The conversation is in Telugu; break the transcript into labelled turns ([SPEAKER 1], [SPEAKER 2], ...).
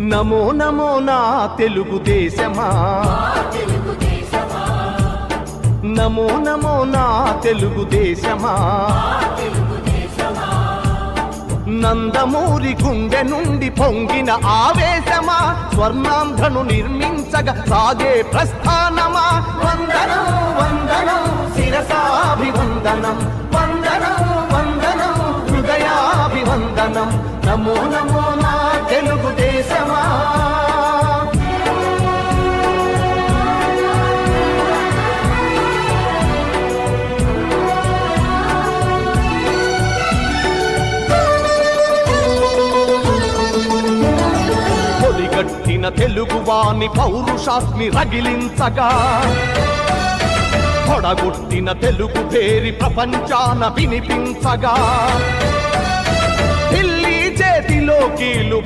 [SPEAKER 1] నమో నమో నా తెలుగుదేశమా, నమో నమో నా తెలుగుదేశమా, నందమూరి గుండె నుండి పొంగిన ఆవేశమా, స్వర్ణాంధ్రను నిర్మించగా సాగే ప్రస్థానమా. వందనం వందనం శిరసాభివందనం, వందనం వందనం హృదయాభివందనం. నమో నమో నా తెలుగుదేశమా. పొడిగట్టిన తెలుగువాని పౌరుషాన్ని రగిలించగా, పొడగొట్టిన తెలుగు పేరి ప్రపంచాన వినిపించగా, ఢిల్లీ చేతిలో కీలు